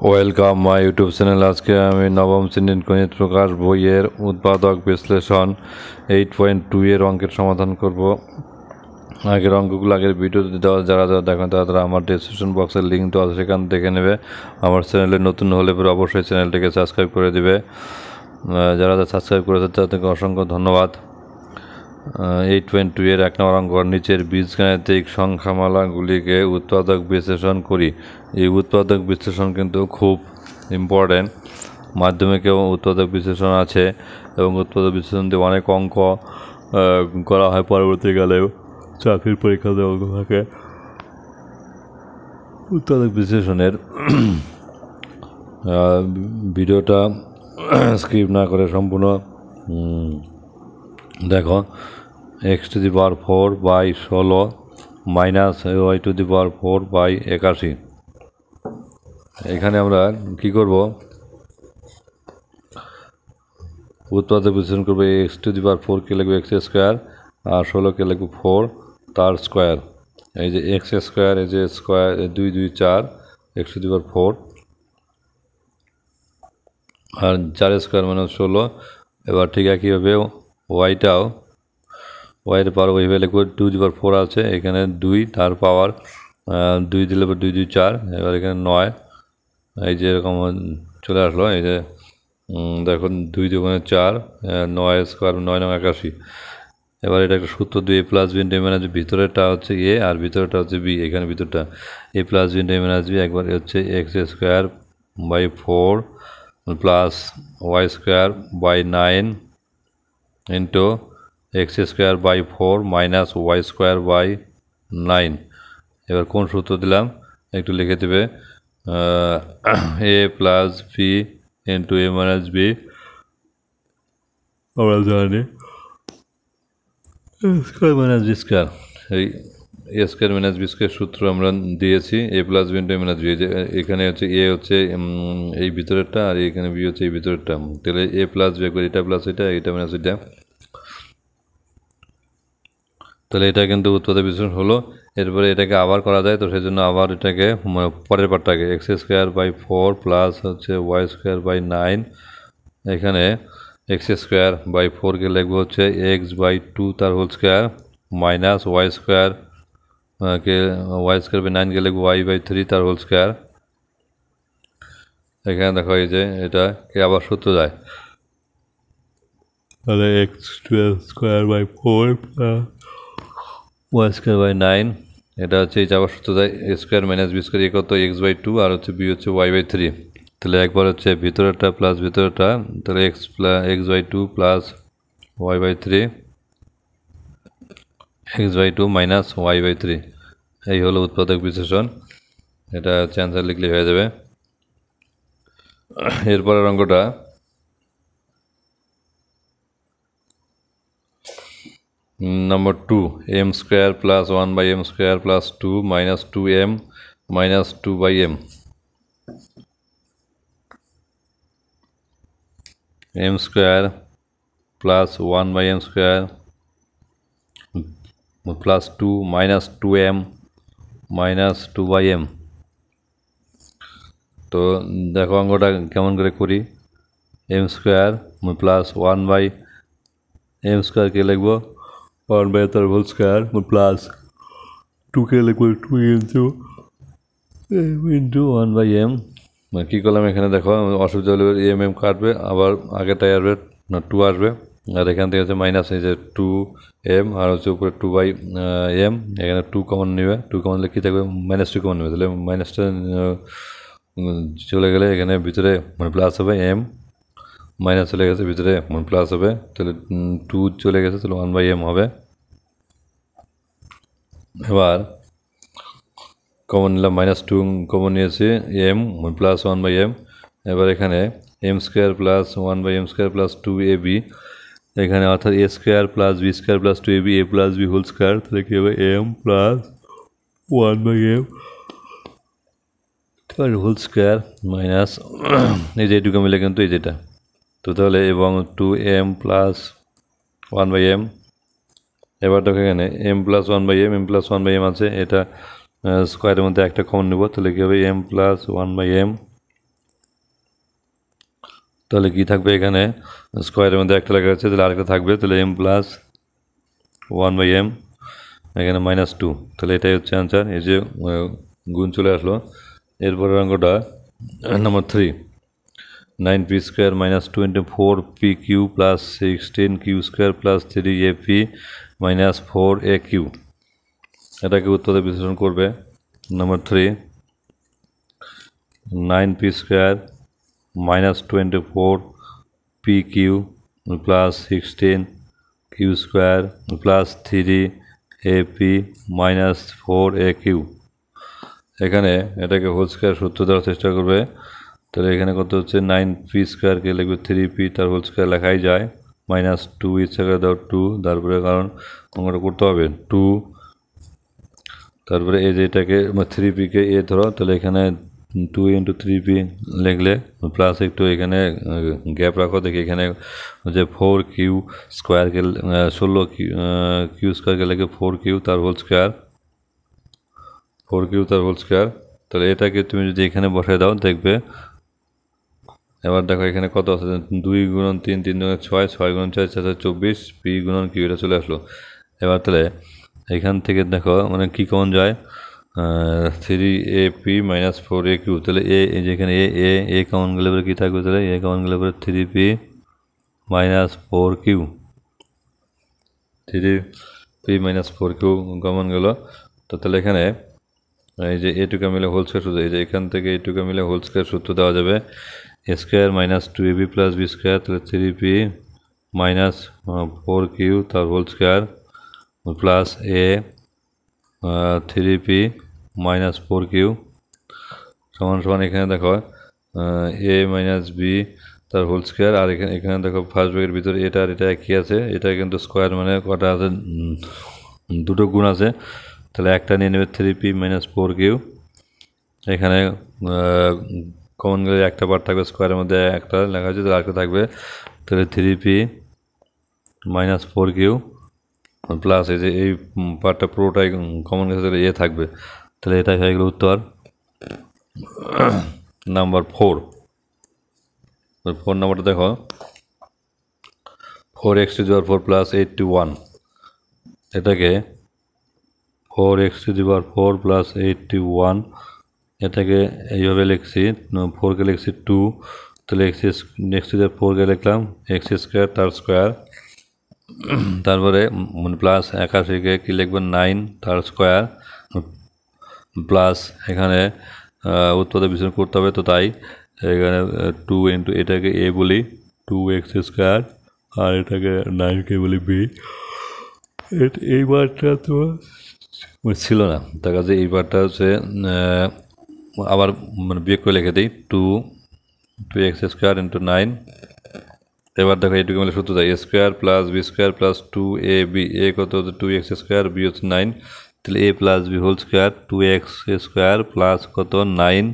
Welcome my YouTube channel. আজকে আমি নবম শ্রেণীর গণিত প্রকাশ বইয়ের উৎপাদক বিশ্লেষণ 8.2 এর অঙ্কের সমাধান করব। আগের অঙ্কগুলো আগের ভিডিওতে দেওয়া যারা দেখেন তারা আমার ডিসক্রিপশন বক্সের লিঙ্ক দেওয়া আছে, সেখান দেখে নেবে। আমার চ্যানেলে নতুন হলে পরে অবশ্যই চ্যানেলটিকে সাবস্ক্রাইব করে দিবে। যারা সাবস্ক্রাইব করেছে তাদেরকে অসংখ্য ধন্যবাদ। 8.2 এর 1 নম্বর অঙ্ক, নিচের বীজগাণিতিক সংখ্যামালাগুলিকে উৎপাদক বিশ্লেষণ করি। এই উৎপাদক বিশ্লেষণ কিন্তু খুব ইম্পর্টেন্ট। মাধ্যমিকেও উৎপাদক বিশ্লেষণ আছে এবং উৎপাদক বিশ্লেষণ দিয়ে অনেক অঙ্ক করা হয়, পরবর্তীকালেও চাকরির পরীক্ষাতে অঙ্ক থাকে। উৎপাদক বিশ্লেষণের ভিডিওটা স্কিপ না করে সম্পূর্ণ দেখো। x⁴/16 minus y⁴/81। এখানে আমরা কি করব, উৎপাদক বিশ্লেষণ করবো। x⁴ কে লিখবো x² আর 16 কে লিখবো 4 তার স্কোয়ার। এই যে x², এই যে স্কোয়ার 2 2 4 x⁴ আর 4 স্কোয়ার মানে 16। এবার ঠিক একইভাবে ওয়াইটাও, ওয়াইয়ের পাওয়ার ওইভাবে লিখবো। 2⁴ আছে, এখানে 2 তার পাওয়ার 2 দিলে 2 2 4। এবার এখানে 9, এই যে এরকম চলে আসলো। এই যে দেখুন 2 2 4, 9 স্কোয়ার 9 9 81। এবার এটা একটা সূত্র, 2a + b মানে ভিতরেরটা হচ্ছে a আর ভিতরেরটা হচ্ছে b। এখানে ভিতরটা a + b b, একবার হচ্ছে x²/4 plus y²/9 into x²/4 minus y²/9। এবার কোন সূত্র দিলাম একটু লিখে দেবে। a + b into a - b, আমরা জানি a² - b²। এই a² - b² সূত্র আমরা দিয়েছি। a + b into a - b, যে এখানে হচ্ছে a হচ্ছে এই ভিতরেরটা আর এখানে b হচ্ছে এই ভিতরেরটা। তাহলে a + b একবার এটা প্লাস এটা, এটা মাইনাস এটা। তাহলে এটা কিন্তু উৎপাদক বিশ্লেষণ হলো। এরপরে এটাকে আবার করা যায়, তো সেই জন্য আবার এটাকে পরের পার্টটাকে x²/4 প্লাস হচ্ছে y²/9। এখানে x²/4 কে লিখবো হচ্ছে x/2 তার হোল স্কোয়ার মাইনাস y²/9 কে লিখবো y/3 তার হোল স্কোয়ার। এখানে দেখো এই যে এটাকে আবার সূত্র যায়, তাহলে x²/4 y²/9, এটা হচ্ছে এই যাবার সূত্র যায় a² - b² কত x/2 আর হচ্ছে b হচ্ছে y/3। তাহলে একবার হচ্ছে ভিতরেরটা প্লাস ভিতরেরটা, তাহলে x/2 plus y/3, x/2 minus y/3। এই হলো উৎপাদক বিশ্লেষণ। এটা হচ্ছে অ্যান্সার লিখলে হয়ে যাবে। এরপরের অঙ্কটা, নম্বর 2, m² + 1/m² + 2 minus 2m minus 2/m। m² + 1/m² plus 2 minus 2m minus 2/m। তো দেখো অঙ্কটা কেমন করে করি। m² + 1/m² কে লিখবো 1/m তার হোল স্কোয়ার প্লাস 2 কে লিখবো 2 ইন্টু 1/m। কী করলাম এখানে দেখো, অসুবিধা হলে m কাটবে, আবার আগেটাই আসবে না 2 আসবে, আর এখান থেকে হচ্ছে মাইনাস এই যে 2m আর হচ্ছে উপরে 2/m। এখানে 2 কমন নেবে, 2 কমন নিলে কী থাকবে -2 কমন নেবে। তাহলে মাইনাসটা চলে গেলে এখানে ভিতরে প্লাস হবে, m মাইনাস চলে গেছে ভিতরে প্লাস হবে, তাহলে 2 চলে গেছে, তাহলে 1/m হবে। এবার কমন নিলাম, -2 কমন নিয়েছি, m প্লাস 1/m। এবার এখানে m² + 1/m² প্লাস 2ab, এখানে অর্থাৎ a² + b² plus 2ab, a + b whole square. তাহলে কী হবে m plus 1/m whole square minus এই যে এইটুকু মিলে কিন্তু এই যেটা, তো তাহলে এবং 2m প্লাস 1/m। এবার দেখো এখানে m + 1/m, m + 1/m আছে, এটা স্কোয়ারের মধ্যে একটা কমন নেব, তাহলে কী হবে m + 1/m তাহলে কি থাকবে এখানে স্কোয়ারের মধ্যে একটা লেখা আছে, তাহলে আরেকটা থাকবে, তাহলে m প্লাস 1/m, এখানে -2, তাহলে এটাই হচ্ছে আনসার। এই যে গুণ চলে আসলো। এরপরের অঙ্কটা number 3, 9p square -24p Q plus 16q square plus 3ap minus 4aq, এটাকে উত্তরে বিশ্লেষণ করবে। Number 3, 9p square -24p Q plus 16q square plus 3ap minus 4aq, এখানে এটাকে হোল স্কোয়ার সূত্র দেওয়ার চেষ্টা করবে। তাহলে এখানে কত হচ্ছে 9p স্কোয়ারকে লিখবে 3p, তার হোল স্কোয়ার লেখাই যায়, -2 ইচ্ছা করে দাও 2, তারপরে কারণ অঙ্কটা করতে হবে 2, তারপরে এই যে এটাকে 3pকে এ ধরো, তাহলে এখানে 2 × 3p লিখলে প্লাস একটু এখানে গ্যাপ রাখো, দেখি এখানে যে 4q স্কোয়ারকে 16q স্কোয়ারকে লিখে 4q তার হোল স্কোয়ার, 4q তার হোল স্কোয়ার, তাহলে এটাকে তুমি যদি এখানে বসায় দাও দেখবে। এবার দেখো এখানে কত আছে, 2 × 3 3 × 6 6 × 4 4 24 p × q, এটা চলে আসলো। এবার তাহলে এখান থেকে দেখো মানে কি কমন যায়, 3ap মাইনাস 4aq, তাহলে যেখানে এ কমন গেলে পরে কী থাকবে, তাহলে এ কমন গেলে পরে 3p minus 4q, 3p minus 4q common গেল। তো তাহলে এখানে এই যে এটুকু মিলে হোল স্কোয়ার সূত্র, এই যে এখান থেকে এটুকু মিলে হোল স্কোয়ার সূত্র দেওয়া যাবে, a square minus 2ab plus b square, তাহলে 3p মাইনাস 4q তার whole square plus a 3p minus 4q সমান সমান, এখানে দেখো a মাইনাস b তার হোল স্কোয়ার, আর এখানে দেখো ফার্স্ট ব্র্যাকেটের ভিতরে এটা আর এটা একই আছে, এটা কিন্তু স্কোয়ার মানে কটা আছে, দুটো গুণ আছে, তাহলে একটা নিয়ে নেবে 3p মাইনাস 4q, এখানে কমন গেলে একটা পার্ট থাকবে, স্কোয়ারের মধ্যে একটা লেখা আছে, তাহলে আরেকটা থাকবে, তাহলে 3p মাইনাস 4q প্লাস এই যে এই পার্টটা পুরোটাই কমন গেছে, তাহলে এ থাকবে, তাহলে এটাই হয়ে গেল উত্তর নাম্বার 4। 4 নাম্বারটা দেখো, 4x⁴ প্লাস 81, এটাকে 4x⁴ প্লাস 81, এটাকে এইভাবে লিখছি, 4কে লিখছি 2, তাহলে x⁴কে লিখলাম x স্কোয়ার তার স্কোয়ার, তারপরে প্লাস 81কে কী লিখবেন 9 তার স্কোয়ার, প্লাস এখানে উৎপাদক বিশ্লেষণ করতে হবে, তো তাই এখানে 2 × এটাকে a বলি 2x², আর এটাকে 9কে বলি b, এই বারটা তো ছিল না, তার কাছে এই বারটা হচ্ছে আবার মানে বিয়োগ করে লিখে দিই 2x² × 9। এবার দেখো এইটুকু মিলে সূত্র যায় a square plus b square plus 2ab, a কত হচ্ছে 2x², b হচ্ছে 9, তাহলে a plus b whole square 2x² plus কত 9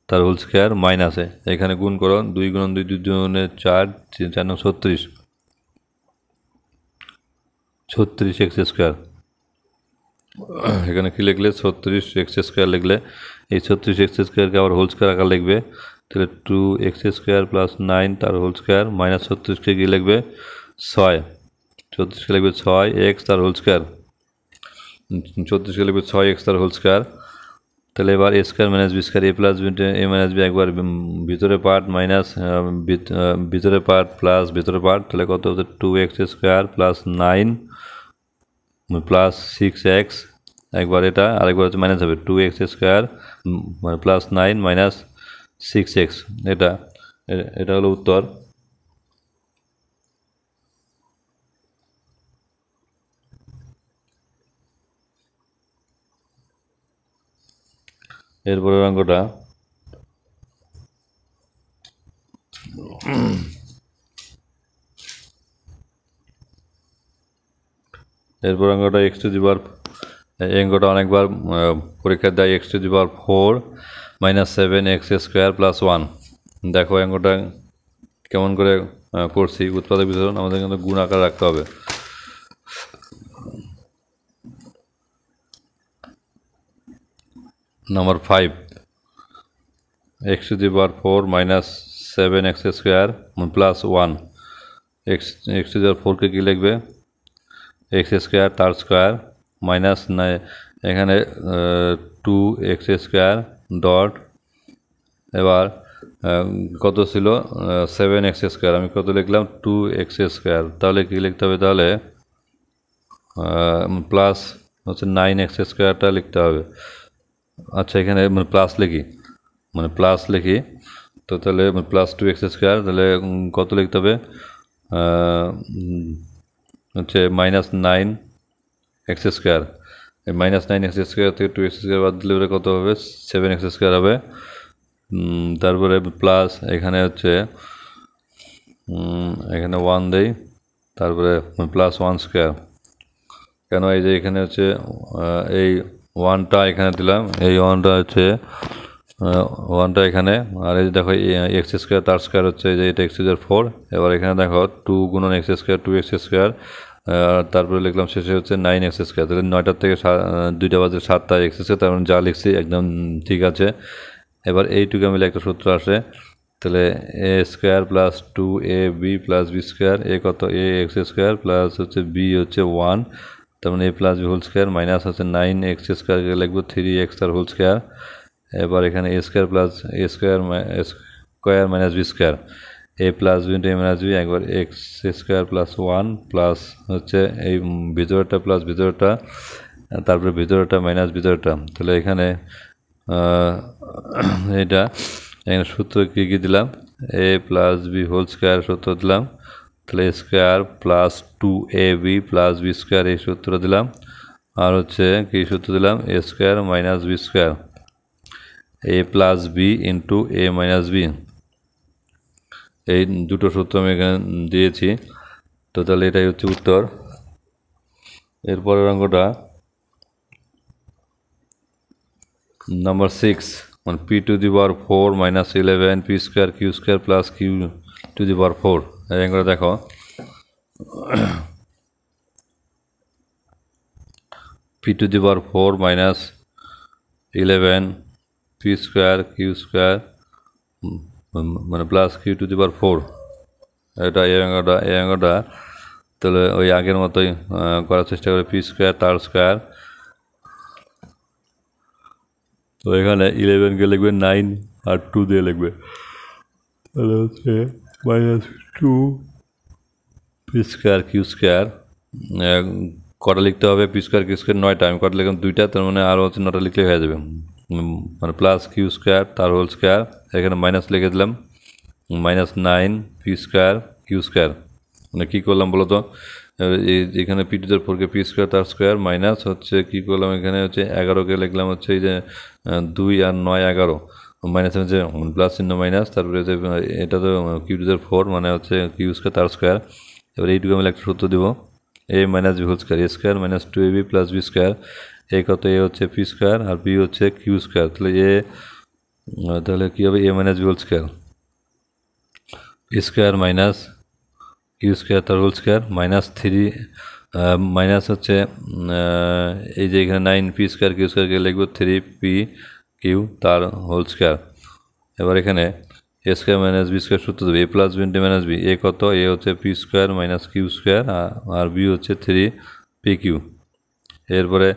তার হোল স্কোয়ার মাইনাসে, এখানে গুণ করো 2 × 2 2 × 4 4 9 36, 36x², এখানে কি লিখলে 36x² লিখলে, এই 36x²কে আবার হোল স্কোয়ার আকার লিখবে, তাহলে 2x² প্লাস 9 তার হোল স্কোয়ার মাইনাস 36কে কী লিখবে 6, 36কে লিখবে 6x তার হোল স্কোয়ার, 36কে লিখবে 6x তার হোল স্কোয়ার, তাহলে এবার a square minus b square, a plus a minus b একবার ভিতরে পার্ট মাইনাস ভিতরে পার্ট প্লাস ভিতরে পার্ট, তাহলে কত হচ্ছে 2x² প্লাস 9 প্লাস 6x, একবার এটা আরেকবার হচ্ছে মাইনাস হবে 2x² মানে প্লাস 9 মাইনাস 6x, এটা হলো উত্তর। এরপরের অঙ্কটা x⁴, এই অঙ্কটা অনেকবার পরীক্ষা দেয়, x⁴ মাইনাস 7x² প্লাস 1, দেখো অঙ্কটা কেমন করে করছি, উৎপাদক বিশ্লেষণ আমাদের কিন্তু গুণ আকার রাখতে হবে। Number 5, x⁴ minus 7x square plus 1 x to the power 4 কে কি লিখবে x স্কোয়ার তার স্কোয়ার মাইনাস এখানে 2x স্কোয়ার ডট এবার কত ছিল 7x স্কোয়ার আমি কত লিখলাম 2x স্কোয়ার তাহলে কি লিখতে হবে তাহলে প্লাস হচ্ছে 9x স্কোয়ারটা লিখতে হবে আচ্ছা এখানে প্লাস লিখি তো তাহলে প্লাস 2x স্কোয়ার তাহলে কত লিখতে হবে হচ্ছে minus 9x square minus 9x square থেকে 2x স্কোয়ার বাদ দিলে কত হবে 7x স্কোয়ার হবে তারপরে প্লাস এখানে হচ্ছে এখানে 1 দেই তারপরে প্লাস 1 স্কোয়ার কেন এই যে এখানে হচ্ছে এই 1টা এখানে দিলাম এই 1টা হচ্ছে 1টা এখানে আর এই দেখো এক্স স্কোয়ার তার স্কোয়ার হচ্ছে যে এটা x টু দি পাওয়ার 4 এবার এখানে দেখো 2 গুণন x স্কোয়ার 2x স্কোয়ার তারপরে লিখলাম শেষে হচ্ছে 9x স্কোয়ার তাহলে 9টার থেকে 2টা বাজে 7টা x স্কোয়ার তার মানে যা লিখছি একদম ঠিক আছে এবার এইটুকু মিলে একটা সূত্র আসে তাহলে a square plus 2ab plus b square এ কত a x স্কোয়ার প্লাস হচ্ছে b হচ্ছে 1 তার মানে a plus b whole square minus হচ্ছে 9x স্কোয়ারকে লিখবো 3x তার হোল স্কোয়ার এবার এখানে a square plus a square minus b square a plus b into a minus b একবার x স্কোয়ার প্লাস 1 প্লাস হচ্ছে এই ভিতরটা প্লাস ভিতরটা তারপরে ভিতরটা মাইনাস ভিতরটা তাহলে এখানে এটা এখানে সূত্র কী দিলাম a plus b whole square সূত্র দিলাম তাহলে a square plus 2ab plus b square এই সূত্র দিলাম আর হচ্ছে কী সূত্র দিলাম a square minus b square a plus b into a minus b এই দুটো সূত্র আমি এখানে দিয়েছি তো তাহলে এটাই হচ্ছে উত্তর এরপরের অঙ্কটা নাম্বার 6 মানে p to the power 4 minus 11 p square q square plus q to the power 4 এই অঙ্কটা দেখো p to the power 4 minus 11 p square q square মানে plus q to the power 4 এটা এই অঙ্কটা তাহলে ওই আগের মতোই করার চেষ্টা করে p স্কোয়ার তার স্কোয়ার তো এখানে 11 কে লিখবে 9 আর 2 দিয়ে লিখবে তাহলে হচ্ছে minus 2 p square q square কটা লিখতে হবে p স্কোয়ার q স্কোয়ার 9টা আমি কটা লিখলাম 2টা তার মানে আরও হচ্ছে 9টা লিখলে হয়ে যাবে মানে প্লাস q স্কোয়ার তার হোল স্কোয়ার এখানে মাইনাস লিখে দিলাম minus 9 p square q square মানে কী করলাম বলো তো এখানে p to the power 4 K p square তার স্কোয়ার মাইনাস হচ্ছে কী করলাম এখানে হচ্ছে 11কে লিখলাম হচ্ছে এই যে 2 আর 9 11 মাইনাস হচ্ছে প্লাস চিহ্ন মাইনাস তারপরে যে এটা তো q টু দি পাওয়ার 4 মানে হচ্ছে q স্কোয়ার তার স্কোয়ার এবার এইটুকু আমি একটা সূত্র দিব a minus b whole square a square minus 2ab plus b square a কত a হচ্ছে p স্কোয়ার আর b হচ্ছে q স্কোয়ার তাহলে কী হবে a minus b whole square p square minus q square তার হোল স্কোয়ার মাইনাস 3 মাইনাস হচ্ছে এই যে এখানে 9 p স্কোয়ার q স্কোয়ারকে লিখব 3p q তার হোল স্কোয়ার এবার এখানে a square minus b square সূত্র দেবে a plus b into minus b a কত a হচ্ছে p square minus q square আর b হচ্ছে 3pq এরপরে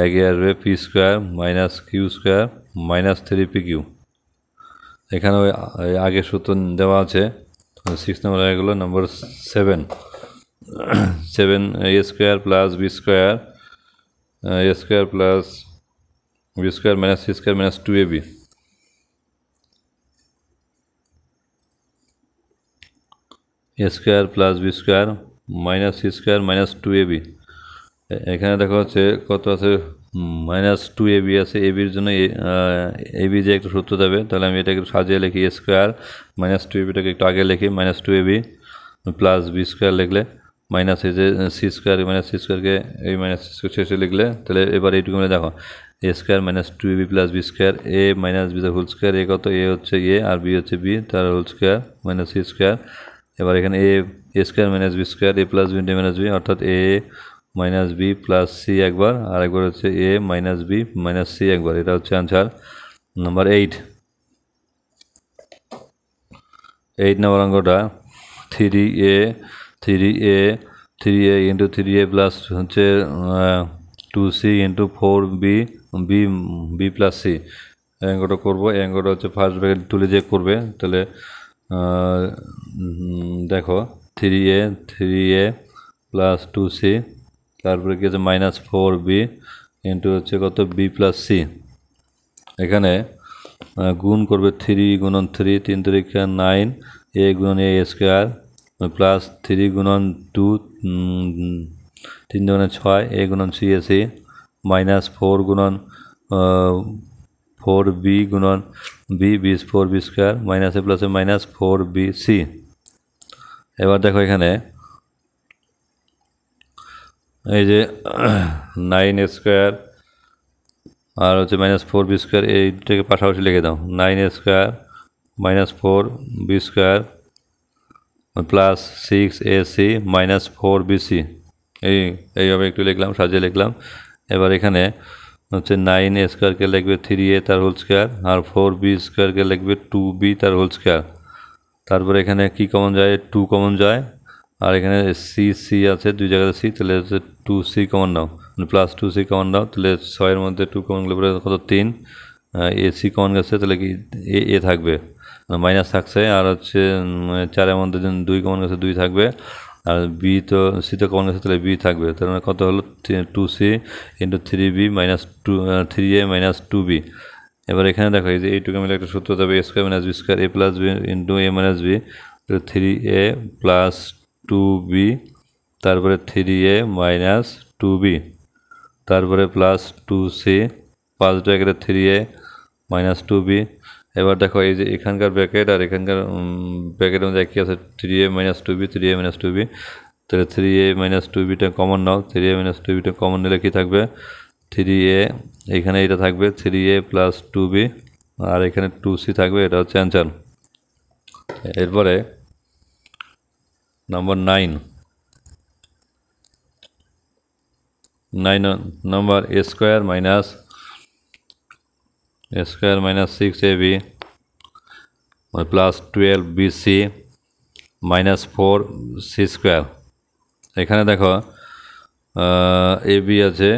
আগে আসবে p square minus q square minus 3pq এখানে ওই আগের সূত্র দেওয়া আছে 6 নম্বর হয়ে গেলো number 7 a square plus b square a square plus b square minus c square minus 2ab a square plus b square minus c square minus 2ab এখানে দেখা হচ্ছে কত আছে মাইনাস 2ab আছে এবির জন্য ab যে একটা সূত্র দেবে তাহলে আমি এটাকে সাজিয়ে লিখি a স্কোয়ার মাইনাস 2abটাকে একটু আগে লিখি minus 2ab plus b square লিখলে মাইনাস এই যে c স্কোয়ার মাইনাস c স্কোয়ারকে এই মাইনাস c স্কোয়ার শেষে লিখলে তাহলে এবার এইটুকু মিলে দেখো a square minus 2ab plus b square a minus b তার হোল স্কোয়ার a কত a হচ্ছে a আর b হচ্ছে b তার whole square minus c square এবার এখানে a square minus b square a plus b into minus b অর্থাৎ a minus B plus C একবার আর একবার হচ্ছে A minus B minus C একবার এটা হচ্ছে আনসার নাম্বার 8 8 নম্বর অঙ্কটা 3a 3a 3a into 3a plus হচ্ছে 2c into 4b b b plus c এই অঙ্কটা করবো। এই অঙ্কটা হচ্ছে ফার্স্ট ব্র্যাকেট তুলে যে করবে তাহলে দেখো 3a প্লাস 2c তারপরে কি আছে মাইনাস 4b ইন্টু হচ্ছে কত b প্লাস c। এখানে গুণ করবে 3 গুণন 3 3 3 9 a গুণন a স্কোয়ার প্লাস 3 গুণন 2 3 দুগুণে 6 a গুণন c a c মাইনাস 4 গুণন 4b গুণন b b 4b square minus a plus minus 4b c। এবার দেখো এখানে এই যে 9 স্কোয়ার আর হচ্ছে মাইনাস 4b স্কোয়ার এইটাকে পাশাপাশি লিখে দাও 9 square minus 4b square plus 6ac minus 4bc এইভাবে একটু লিখলাম, সাজিয়ে লিখলাম। এবার এখানে হচ্ছে 9 স্কোয়ারকে লিখবে 3a তার হোল স্কোয়ার আর 4b স্কোয়ারকে লিখবে 2b তার হোল স্কোয়ার। তারপরে এখানে কি কমন যায় 2 কমন যায় আর এখানে c আছে দুই জায়গায় c তাহলে হচ্ছে 2c কমন নাও প্লাস 2c কমন নাও তাহলে 6 মধ্যে 2 কমন গেলে পরে কত 3 ac কমন গেছে তাহলে কি এ থাকবে মাইনাস থাকছে আর হচ্ছে 4 মধ্যে 2 কমন গেছে 2 থাকবে আর বি তো সি তো কমন গেছে তাহলে বি থাকবে তার মানে কত হলো 2c into 3b minus 3a minus 2b। এবার এখানে দেখো এই যে এইটুকু মিলে একটা সূত্র হবে a square minus B square a plus B into a minus B 3a plus 2b তারপরে 3a মাইনাস 2b তারপরে প্লাস 2c 5 ব্র্যাকেটে 3a মাইনাস 2b। এবার দেখো এই যে এখানকার ব্র্যাকেট আর এখানকার ব্র্যাকেটের মধ্যে একই আছে 3a minus 2b 3a minus 2b তাহলে 3a মাইনাস 2bটা কমন নাও 3a মাইনাস 2bটা কমন নিলে কি থাকবে 3a এখানে এটা থাকবে 3a প্লাস 2b আর এখানে 2c থাকবে, এটা হচ্ছে অ্যান্সার। এরপরে নম্বর 9 নম্বর a square minus 6ab plus 12bc minus 4c square. এখানে দেখো ab আছে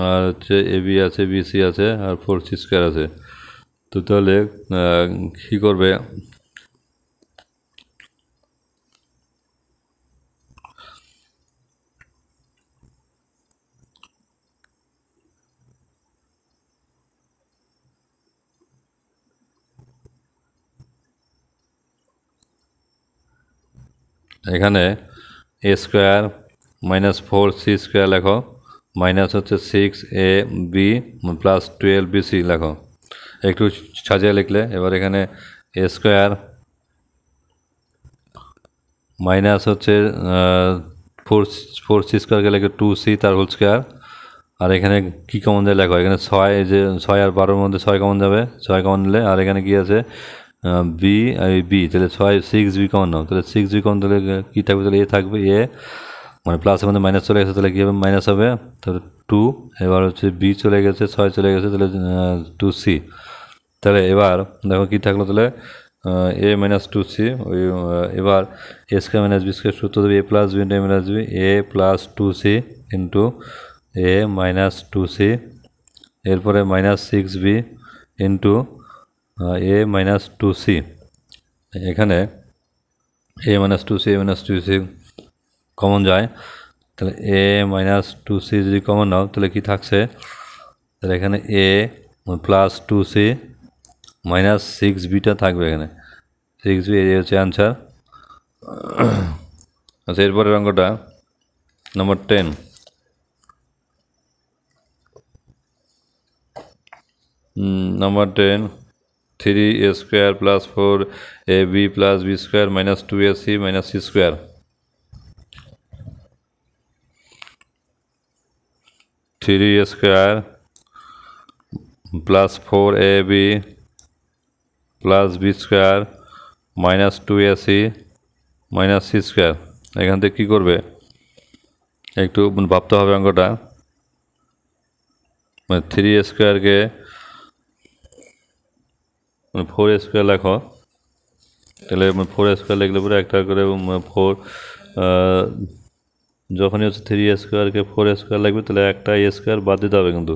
আর হচ্ছে ab আছে bc আছে আর 4c স্কোয়ার আছে। তো তাহলে কী করবে এখানে a square minus 4c square লেখো মাইনাস হচ্ছে 6ab প্লাস 12bc লেখো একটু সাজিয়ে লিখলে। এবার এখানে a স্কোয়ার মাইনাস হচ্ছে 4c স্কোয়ারকে লেখে 2c তার হোল স্কোয়ার আর এখানে কী কমন যায় লেখো এখানে 6 যে 6 আর 12-র মধ্যে 6 কমন যাবে 6 কমন নিলে আর এখানে কী আছে বি বি তাহলে 6b কমন নাও তাহলে 6b কমন তাহলে কী থাকবে তাহলে এ থাকবে এ মানে প্লাসের মধ্যে মাইনাস চলে গেছে তাহলে কী হবে মাইনাস হবে তাহলে 2। এবার হচ্ছে বি চলে গেছে 6 চলে গেছে তাহলে 2c। তাহলে এবার দেখো কী থাকলো তাহলে a মাইনাস 2c ওই এবার a square minus B square সূত্র দেবে a plus B into a minus B a plus 2c into a minus 2c এরপরে minus 6b into a minus 2c। এখানে a মাইনাস 2c কমন যায় তাহলে a minus 2c যদি common নাও তাহলে কি থাকছে তাহলে এখানে a প্লাস 2c মাইনাস 6bটা থাকবে এখানে 6b এই হচ্ছে অ্যান্সার। আচ্ছা এরপরের অঙ্কটা নম্বর 10 নম্বর 10 3a square plus 4ab plus b square minus 2ac minus c square. Three a square plus 4ab plus b square minus 2ac minus c square. এখান থেকে কী করবে একটু ভাবতে হবে অঙ্কটা। 3a স্কোয়ারকে 4a স্কোয়ার লেখো তাহলে 4 লিখলে পরে একটা করে 4 যখনই হচ্ছে 3 4 লাগবে, তাহলে একটা বাদ দিতে হবে কিন্তু।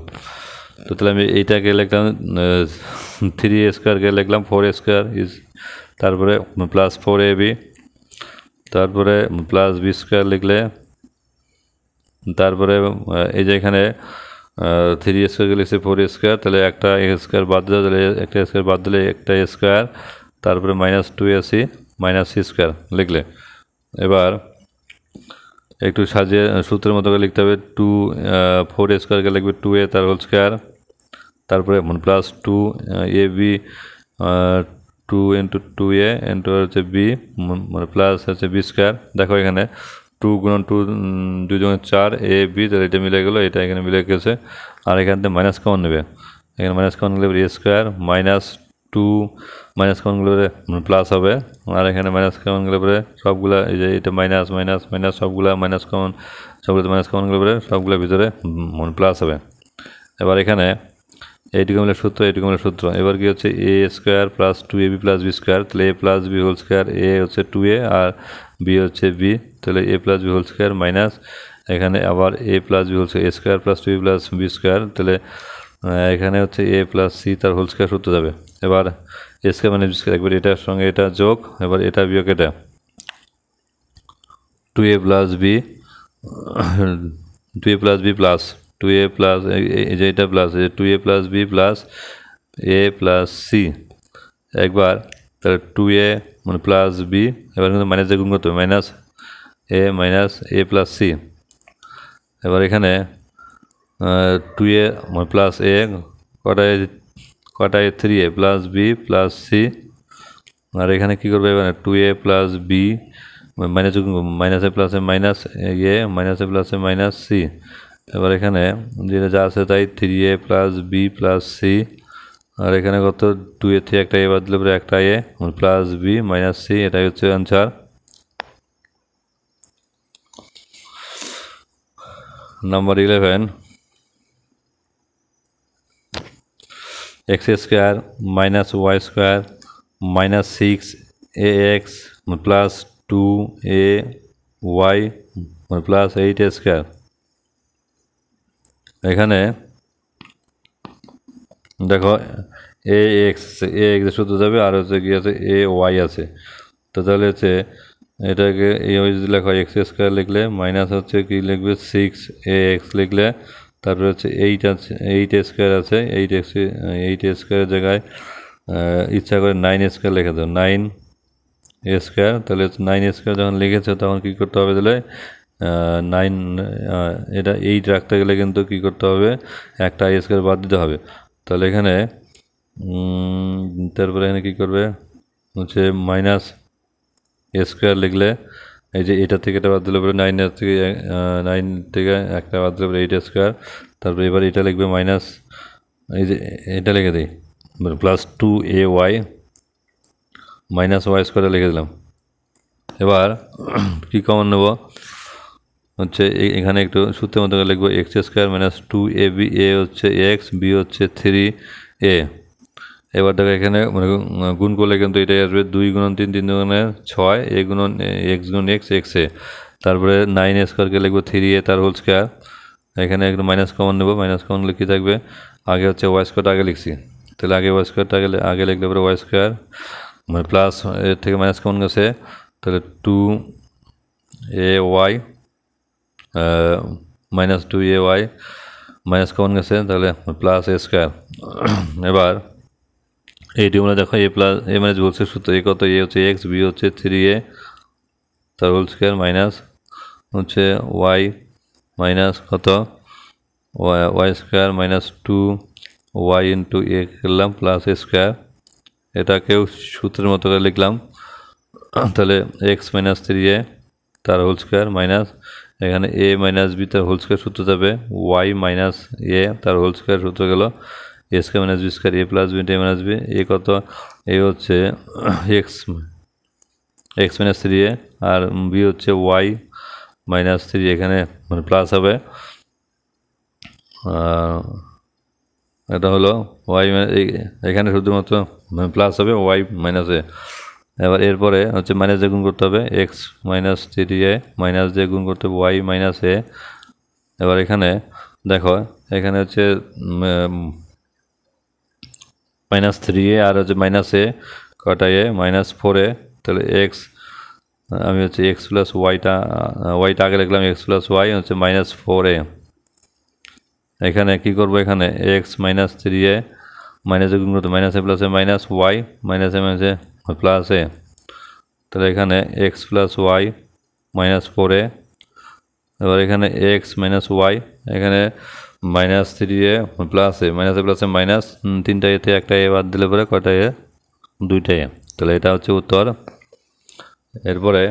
তো তাহলে আমি এইটাকে লিখলাম 3 লিখলাম 4 ইজ, তারপরে প্লাস 4ab, তারপরে প্লাস b² লিখলে, তারপরে এই যে এখানে 3 লিখছে 4 তাহলে একটা বাদ দিলে, তাহলে একটা বাদ দিলে একটা স্কোয়ার, তারপরে -2ac -c² লিখলে। এবার একটু সাজিয়ে সূত্রের মতো করে লিখতে হবে। 4 লিখবে 2a তার হোল স্কোয়ার, তারপরে প্লাস 2ab 2 × 2a ইন্টু হচ্ছে b, প্লাস হচ্ছে b²। দেখো এখানে 2 × 2 2 × 4 ab, তাহলে এটা মিলে গেলো, এটা এখানে মিলে গেছে। আর এখান থেকে মাইনাস কমন নেবে, এখানে মাইনাস কমন গেলে a² -2 মাইনাস কমন গেলে প্লাস হবে। আর এখানে মাইনাস কমন গেলে পরে সবগুলা, এই যে এটা মাইনাস মাইনাস মাইনাস সবগুলা মাইনাস কমন, সবগুলোতে মাইনাস কমন গেলে পরে সবগুলোর ভিতরে প্লাস হবে। এবার এখানে এইটুকু মিলে সূত্র, এইটুকু মিলে সূত্র। এবার কি হচ্ছে a² + 2ab + b², তাহলে a + b whole square, a হচ্ছে 2a আর b হচ্ছে b, তাহলে a + b whole square minus এখানে আবার a + b whole square, a² + 2ab + b², তাহলে এখানে হচ্ছে a + c তার হোল স্কোয়ার সূত্র যাবে। এবার a² - b² একবার এটার সঙ্গে এটা যোগ, এবার এটা বিয়োগ এটা, 2a + b 2a + b plus 2a plus এই যে এটা প্লাস, এই 2a + b plus a + c একবার, তাহলে 2a প্লাস b, এবার কিন্তু মাইনাস দিয়ে গুণ করতে হবে, -a + c। এবার এখানে 2a প্লাস a কটায় 3a plus b plus c, আর এখানে কী করবে এবার 2a + b মাইনাসে প্লাসে মাইনাস a মাইনাসে প্লাসে মাইনাস c। এবার এখানে যেটা যা আছে তাই 3a + b + c, আর এখানে কত 2a থেকে একটা a বাদ দিলে পরে একটা a plus b minus c, এটাই হচ্ছে answer. Number 11, x² - y² -6ax plus 2ay plus 8a²। এখানে দেখো ax সূত্র যাবে, আর হচ্ছে কি আছে ay আছে, তো তাহলে হচ্ছে এটাকে এই যদি লেখা হয় x² লিখলে মাইনাস হচ্ছে কি লিখবে 6ax লিখলে, তারপরে হচ্ছে 8a² আছে, 8a² জায়গায় ইচ্ছা করে 9a² লিখে দাও, 9a²। তাহলে 9a² যখন লিখেছে তখন কী করতে হবে, তাহলে 9 এটা 8 রাখতে গেলে কিন্তু কী করতে হবে, একটা a² বাদ দিতে হবে। তাহলে এখানে তারপরে এখানে কী করবে হচ্ছে -a² লিখলে, এই যে এটা থেকে এটা বাদ দিলে পরে 9 থেকে একটা বাদ দিলে পরে 8a², তারপরে এবার এটা লিখবে মাইনাস, এই যে এটা লিখে দিই প্লাস 2ay -y² লিখে দিলাম। এবার কী কমন নেব হচ্ছে এখানে একটু সূত্রের মতো করে লিখবো x² - 2ab, a হচ্ছে x, b হচ্ছে 3a। এবার দেখো এখানে গুণ করলে কিন্তু এটাই আসবে 2 × 3 3 × 6 a গুণন x গুণ x x a, তারপরে 9a² লিখবো 3a তার হোল স্কোয়ার। এখানে একটু মাইনাস কমন নেবো, মাইনাস কমন লিখে কী থাকবে, আগে হচ্ছে y² আগে লিখছি, তাহলে আগে y² আগে লিখলে পরে y² প্লাস এর থেকে মাইনাস কমন গেছে, তাহলে 2ay -2ay মাইনাস কমন গেছে, তাহলে প্লাস a²। এবার এইটি আমরা দেখো a + a - b whole square সূত্র, a কত, a হচ্ছে x, b হচ্ছে 3a তার হোল স্কোয়ার মাইনাস হচ্ছে y মাইনাস কত y² -2y × a করলাম প্লাস a², এটাকেও সূত্রের মতো করে লিখলাম। তাহলে x - 3a তার হোল স্কোয়ার মাইনাস এখানে a - b তার হোল স্কোয়ার সূত্র যাবে, y - a তার হোল স্কোয়ার সূত্র গেল a² - b², a + b a - b, a কত, a হচ্ছে x - 3a আর b হচ্ছে y - 3, এখানে প্লাস হবে, এটা হলো y, এখানে শুধুমাত্র প্লাস হবে y - a, এবার এরপরে হচ্ছে মাইনাস দিয়ে গুণ করতে হবে এক্স মাইনাস 3a মাইনাস দিয়ে গুণ করতে হবে ওয়াই মাইনাস এ। এবার এখানে দেখো এখানে হচ্ছে -3a আর হচ্ছে মাইনাস এ কটা এ -4a, তাহলে এক্স আমি হচ্ছে এক্স প্লাস ওয়াইটা আগে লিখলাম এক্স প্লাস ওয়াই হচ্ছে -4a। এখানে কি করব, এখানে এক্স -3a মাইনাসে গুণ করতে মাইনাস এ প্লাস এ মাইনাস ওয়াই মাইনাস এ প্লাস এ, তাহলে এখানে এক্স প্লাস ওয়াই -4a। এবার এখানে এক্স মাইনাস ওয়াই, এখানে -3a প্লাস এ মাইনাস এ প্লাস এ মাইনাস 3টা এতে একটা এ বাদ দিলে পরে কয়টা এ, 2টা এ, তাহলে এটা হচ্ছে উত্তর। এরপরে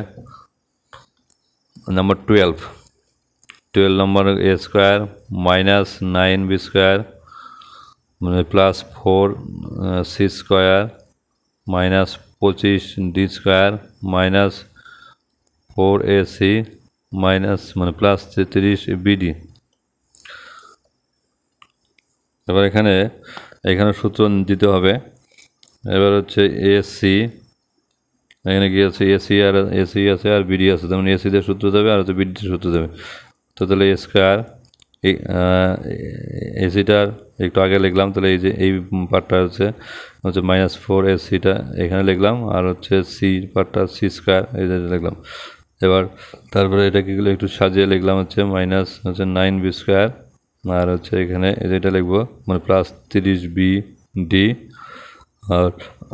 নাম্বার 12 নম্বর এ স্কোয়ার -9b স্কোয়ার মানে +4c square -25d square -4ac minus মানে +30bd। এবার এখানে সূত্র দিতে হবে। এবার হচ্ছে এসি, এখানে কি আছে এসি আছে আর বিডি আছে, তেমন এসি দিয়ে সূত্র দেবে আর হচ্ছে বিডি সূত্র দেবে। তো তাহলে এ স্কোয়ার এসিটার একটু আগে লিখলাম, তাহলে এই যে এই পার্টটা হচ্ছে -4ac এখানে লিখলাম, আর হচ্ছে সি পার্টটা সি স্কোয়ার এই যে লিখলাম। এবার তারপরে এটাকে একটু সাজিয়ে লিখলাম হচ্ছে -9b স্কোয়ার, আর হচ্ছে এখানে এটা লিখবো মানে +30bd,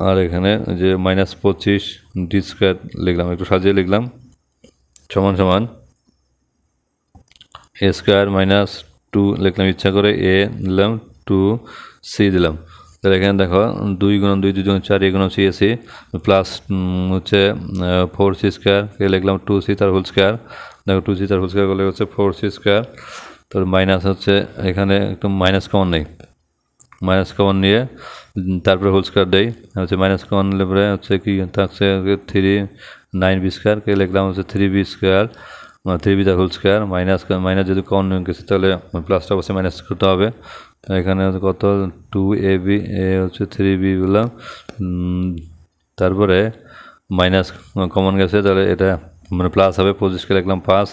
আর এখানে যে -25d স্কোয়ার লিখলাম, একটু সাজিয়ে লিখলাম, সমান সমান এ স্কোয়ার -2 লিখলাম ইচ্ছা করে, এ দিলাম 2c দিলাম। তাহলে এখানে দেখো 2 × 2 2 × 4 এ গুণ সি এসি প্লাস হচ্ছে 4c স্কোয়ার এ লিখলাম 2c তার হোল স্কোয়ার। দেখো 2c তার হোল স্কোয়ার করলে হচ্ছে 4c স্কোয়ার। তো মাইনাস হচ্ছে এখানে একটু মাইনাস কমন নেই, মাইনাস কমন নিয়ে তারপরে হোল স্কোয়ার দেই, হচ্ছে মাইনাস কমন নিলে পরে হচ্ছে কি থাকছে 9b স্কোয়ার কে লিখলাম হচ্ছে 3b স্কোয়ার 3b তার হোল স্কোয়ার মাইনাস যদি কমন নিয়ে গেছে তাহলে প্লাসটা অবশ্যই মাইনাস করতে হবে। এখানে কত 2ab এ হচ্ছে 3b বললাম, তারপরে মাইনাস কমন গেছে তাহলে এটা মানে প্লাস হবে, 25কে লিখলাম 5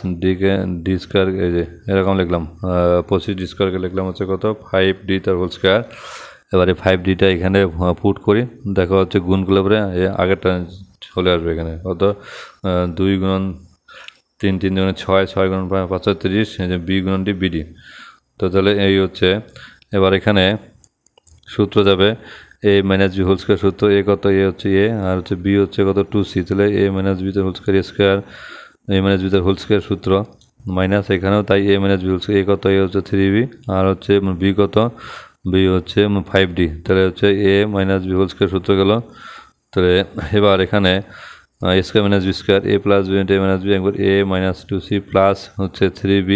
ডি স্কোয়ার এই যে এরকম লিখলাম 25d স্কোয়ারকে লিখলাম হচ্ছে কত 5d তার হোল স্কোয়ার। এবারে 5dটা এখানে পুট করি, দেখা হচ্ছে গুণ করলে পরে আগেরটা চলে আসবে। এখানে কত 2 × 3 3 × 6 6 × 5 30 বি গুণন ডি বিডি। তো তাহলে এই হচ্ছে এবার এখানে সূত্র যাবে এ মাইনাস বি হোল স্কোয়ার সূত্র, এ কত এ হচ্ছে এ আর হচ্ছে বি হচ্ছে কত 2c, তাহলে এ মাইনাস বি তার হোল স্কোয়ার স্কোয়ার এ মাইনাস বি তার হোল স্কোয়ার সূত্র মাইনাস এখানেও তাই এ মাইনাস বি হোল স্কোয়ার, এ কত এ হচ্ছে 3b আর হচ্ছে বি কত বি হচ্ছে 5d, তাহলে হচ্ছে A minus B whole square সূত্র গেল। তাহলে এবার এখানে A square minus B square A plus B A minus B একবার এ -2c প্লাস হচ্ছে 3b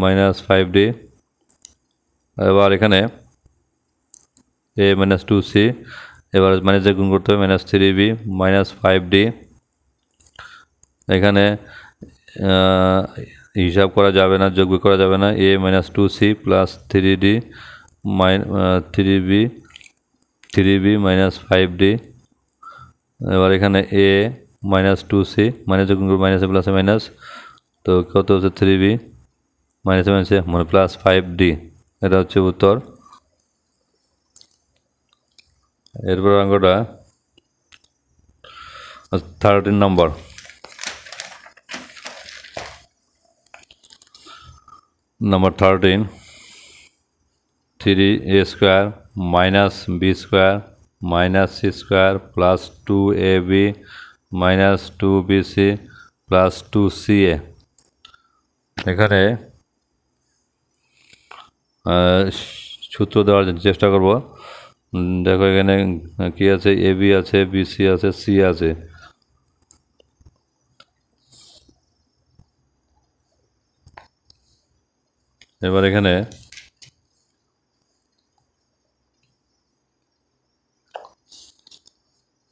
-5d। এবার এখানে এ -2c এবার মাইনাস দিয়ে গুণ করতে হবে -3b -5d। এখানে হিসাব করা যাবে না, যোগ করা যাবে না, এ -2c plus 3d 3b -5d। এবার এখানে এ -2c মাইনাস যোগ করে মাইনাসে প্লাসে মাইনাস, তো কত হচ্ছে 3b মাইনাসে মাইনাসে মানে +5d, এটা হচ্ছে উত্তর। এরপর অঙ্কটা 13 number. Number 13 3a square -b square -c square +2ab -2bc +2ca। এখানে সূত্র দেওয়ার চেষ্টা করব। দেখো এখানে কি আছে, এ বি আছে, বিসি আছে, সি আছে। এবার এখানে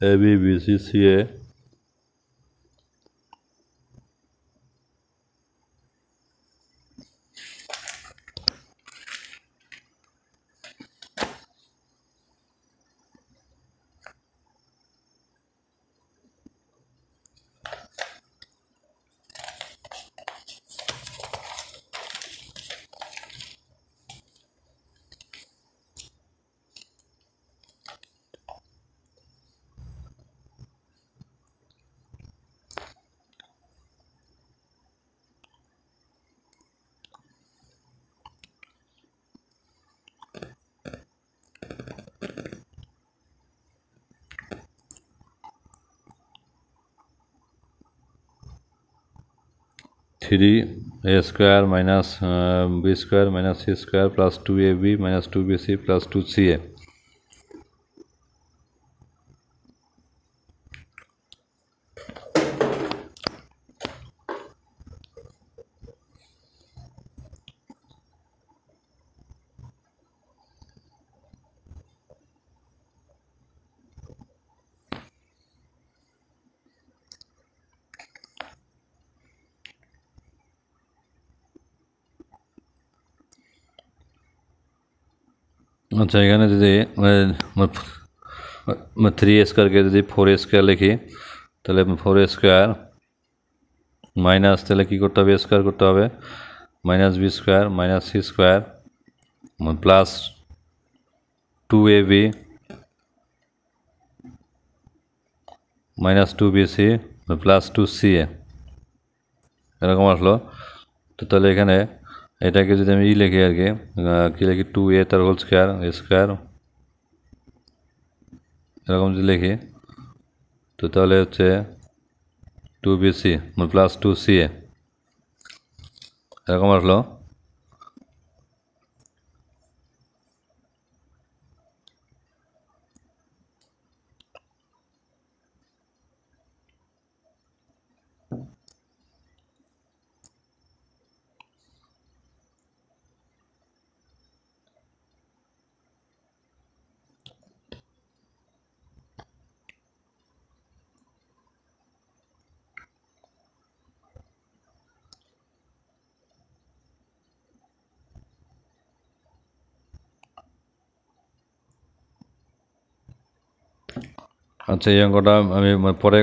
A B BC C A 3 a square minus b square minus c square plus 2ab minus 2bc plus 2ca। আচ্ছা, এখানে যদি 3 স্কোয়ারকে যদি 4 স্কোয়ার লিখি তাহলে 4 স্কোয়ার মাইনাস, তাহলে কী করতে হবে, স্কোয়ার করতে হবে, minus B square minus C square plus 2ab minus 2bc plus 2ca এরকম আসলো। তো তাহলে এখানে এটাকে যদি আমি লিখি আর কি লিখি 2a তার হোল স্কোয়ার স্কোয়ার এরকম যদি লিখি, তো তাহলে হচ্ছে 2bc প্লাস 2ca এরকম আসলো। আচ্ছা, এই অঙ্কটা আমি পরে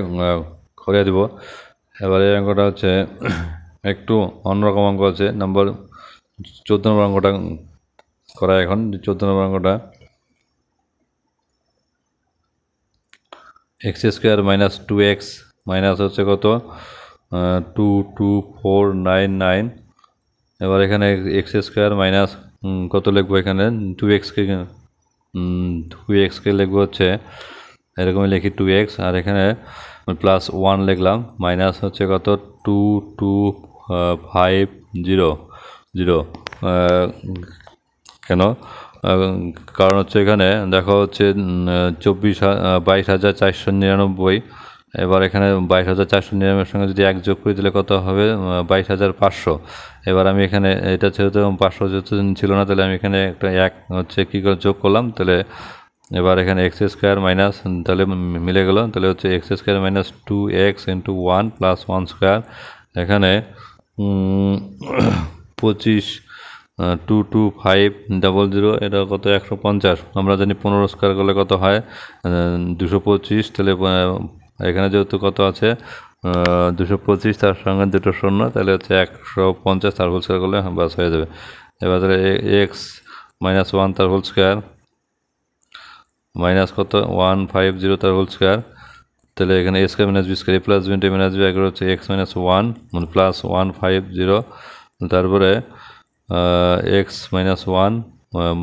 করে দেব। এবার এই অঙ্কটা হচ্ছে একটু অন্যরকম অঙ্ক আছে, নম্বর 14 নম্বর অঙ্কটা করা। এখন 14 নম্বর অঙ্কটা x square minus 2x minus হচ্ছে কত 22499। এবার এখানে এক্স স্কোয়ার মাইনাস কত লিখবো, এখানে 2x কে লিখবো হচ্ছে এরকমই লিখি 2x, আর এখানে প্লাস 1 লিখলাম, মাইনাস হচ্ছে কত 22500 কেন, কারণ হচ্ছে এখানে দেখো হচ্ছে 22,499। এবার এখানে 22,499 সঙ্গে যদি 1 যোগ করি তাহলে কত হবে 22,500। এবার আমি এখানে এটা যেহেতু 500 যেহেতু ছিল না, তাহলে আমি এখানে একটা 1 হচ্ছে কী করে যোগ করলাম, তাহলে এবার এখানে এক্স স্কোয়ার মাইনাস, তাহলে মিলে গেল, তাহলে হচ্ছে x square minus 2x into 1 plus 1 square. এখানে 25,22500 এটা কত 150। আমরা জানি 15 স্কোয়ার করলে কত হয় 225। তাহলে এখানে যেহেতু কত আছে 225, তার সঙ্গে দুটো শূন্য, তাহলে হচ্ছে 150 তার হোল স্কোয়ার করলে বাস হয়ে যাবে। এবার তাহলে এক্স মাইনাস 1 তার হোল স্কোয়ার মাইনাস কত 150 তার হোল স্কোয়ার, তাহলে এখানে A square minus B square plus B into minus B এগুলো হচ্ছে এক্স মাইনাস 1 প্লাস 150, তারপরে এক্স মাইনাস 1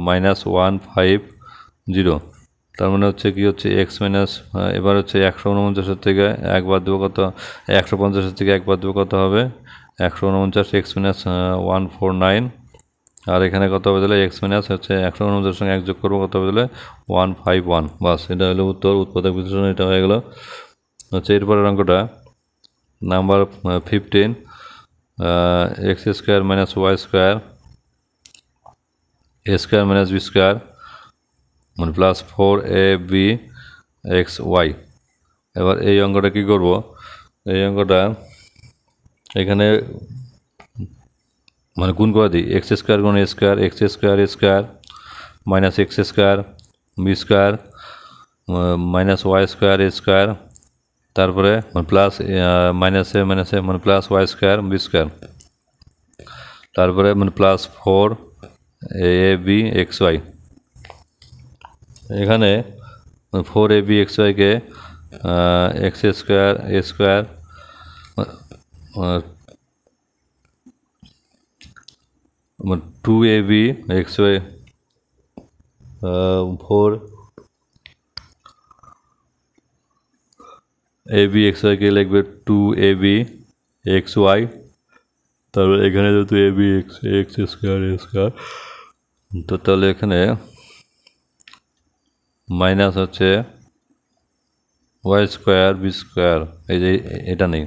মাইনাস 150, তার মানে হচ্ছে কি হচ্ছে এক্স মাইনাস, এবার হচ্ছে 149 থেকে একবার দেবো কত 150 থেকে একবার দেবো কত হবে 149, এক্স মাইনাস 149, আর এখানে কত হবে তাহলে এক্স মাইনাস হচ্ছে 149 সঙ্গে 1 যোগ করবো কত হবে তাহলে 151। বাস, এটা হলো উত্তর, উৎপাদক বিশ্লেষণ এটা হয়ে গেল। হচ্ছে এরপরের অঙ্কটা number 15 X square minus Y square A square minus B square plus 4ab xy। এবার এই অঙ্কটা কী করব, এই অঙ্কটা এখানে গুণ করে দিই, এক্স স্কোয়ার গুণ A square X square A square minus X square B square minus Y square A square, তারপরে প্লাস মাইনাসে মাইনাসে plus Y square B square, তারপরে প্লাস 4ab xy। এখানে 4ab xy-কে X square A square 2ab xy 4ab xy-কে লিখবে 2ab xy তারপরে এখানে যেহেতু A B X X square A square, তো তাহলে এখানে মাইনাস হচ্ছে ওয়াই স্কোয়ার বি স্কোয়ার, এই যে এটা নেই,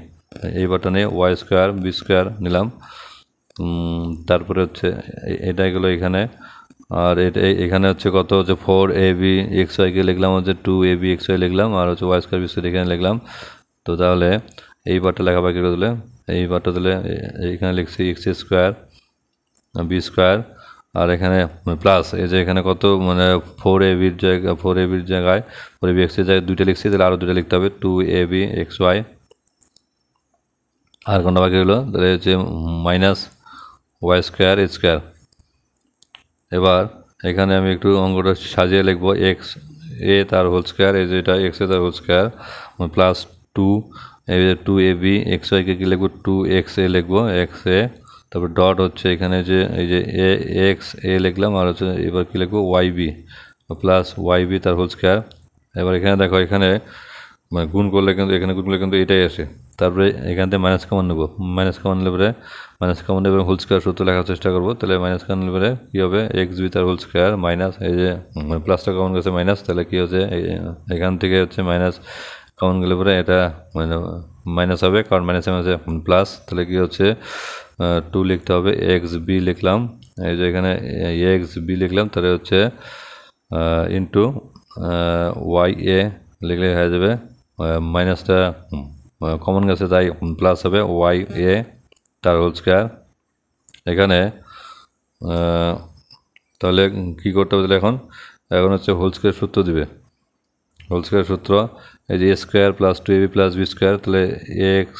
এই বারটা নেই, ওয়াই স্কোয়ার বি স্কোয়ার নিলাম। তারপরে হচ্ছে এটা গেলো এখানে, আর এটা এখানে হচ্ছে কত হচ্ছে 4ab xy লিখলাম, হচ্ছে 2ab xy লিখলাম, আর হচ্ছে ওয়াই স্কোয়ার বি স্কোয়ার এখানে লিখলাম। তো তাহলে এই বারটা লেখা বাকি দিলে, এই বারটা দিলে এখানে লিখছি এক্স স্কোয়ার বি স্কোয়ার, আর এখানে প্লাস এই যে এখানে কত মানে 4ab জায়গায় 4ab জায়গায় 4ab x এর জায়গায় দুইটা লিখছি, তাহলে আরও দুইটা লিখতে হবে 2ab xy। আর কোনটা বাকি হলো তাহলে হচ্ছে minus Y square A square. এবার এখানে আমি একটু অঙ্কটা সাজিয়ে লিখবো, এক্স এ তার হোল স্কোয়ার, এই যে এটা এক্স এ তার হোল স্কোয়ার প্লাস 2, এই যে 2ab xy-কে কী লিখবো 2xa লিখবো xa, তারপর ডট হচ্ছে এখানে যে এই যে এ এক্স এ লিখলাম, আর হচ্ছে এবার কী লিখবো ওয়াইb প্লাস ওয়াইb তার হোল স্কোয়ার। এবার এখানে দেখো এখানে মানে গুণ করলে কিন্তু এখানে গুণ করলে কিন্তু এটাই আসে, তারপরে এখান থেকে মাইনাস কমন নেবো, মাইনাস কমন নেবে পরে মাইনাস কমন নেবে হোল স্কোয়ার সূত্র লেখার চেষ্টা করবো, তাহলে মাইনাস কমন নেবে পরে কী হবে এক্স বি তার হোল স্কোয়ার মাইনাস এই যে প্লাসটা কমন গেছে মাইনাস, তাহলে কী হচ্ছে এখান থেকে হচ্ছে মাইনাস কমন গেলে পরে এটা মানে মাইনাস হবে, কারণ মাইনাসে মাইনাসে প্লাস, তাহলে কী হচ্ছে 2 লিখতে হবে, এক্স বি লিখলাম, এই যে এখানে এক্স বি লিখলাম, তাহলে হচ্ছে ইন্টু ওয়াই এ লিখলে হয়ে যাবে, মাইনাসটা কমন গেছে তাই প্লাস হবে ওয়াই এ তার হোল স্কোয়ার। এখানে তাহলে কী করতে হবে তাহলে এখন হচ্ছে হোল স্কোয়ার সূত্র দিবে, হোল স্কোয়ার সূত্র এই যে A square plus 2ab plus B square, তাহলে X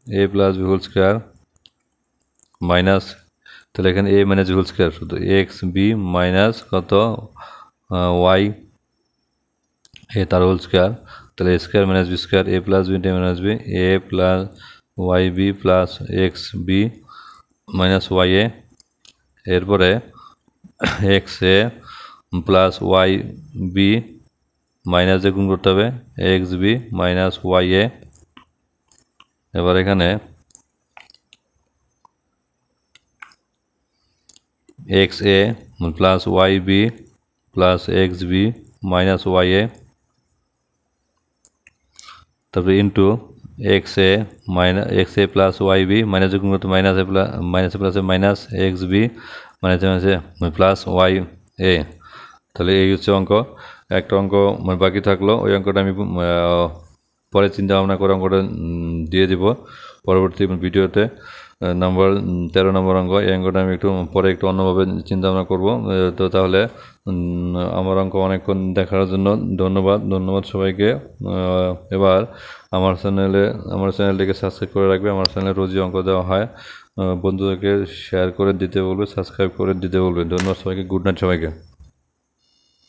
A plus B whole square minus, তাহলে এখানে A minus B whole square শুধু এক্স বি মাইনাস কত ওয়াই এ তার হোল স্কোয়ার, তাহলে A square minus B square A plus B minus B A plus Y B plus X B minus Y A, এরপরে X A plus Y B minus দিয়ে গুণ করতে হবে X B minus Y A. এবার এখানে X A plus Y B plus X B minus Y A, তারপরে into X A minus X A plus Y B minus গুণ করতে minus এ প্লাসে মাইনাস এক্স বি মাইনাসে মাইনাসে প্লাস ওয়াই এ। তাহলে এই হচ্ছে অঙ্ক, একটা অঙ্ক মানে বাকি থাকলো, ওই অঙ্কটা আমি পরে চিন্তা ভাবনা করে অঙ্কটা দিয়ে দিব পরবর্তী ভিডিওতে। নম্বর 13 নম্বর অঙ্ক, এই অঙ্কটা আমি পরে একটু অন্যভাবে চিন্তা ভাবনা করবো। তো তাহলে আমার অঙ্ক অনেকক্ষণ দেখার জন্য ধন্যবাদ সবাইকে। এবার আমার চ্যানেলটিকে সাবস্ক্রাইব করে রাখবে, আমার চ্যানেলে রোজই অঙ্ক দেওয়া হয়, বন্ধুদেরকে শেয়ার করে দিতে বলবে, সাবস্ক্রাইব করে দিতে বলবে। ধন্যবাদ সবাইকে, গুড নাইট সবাইকে।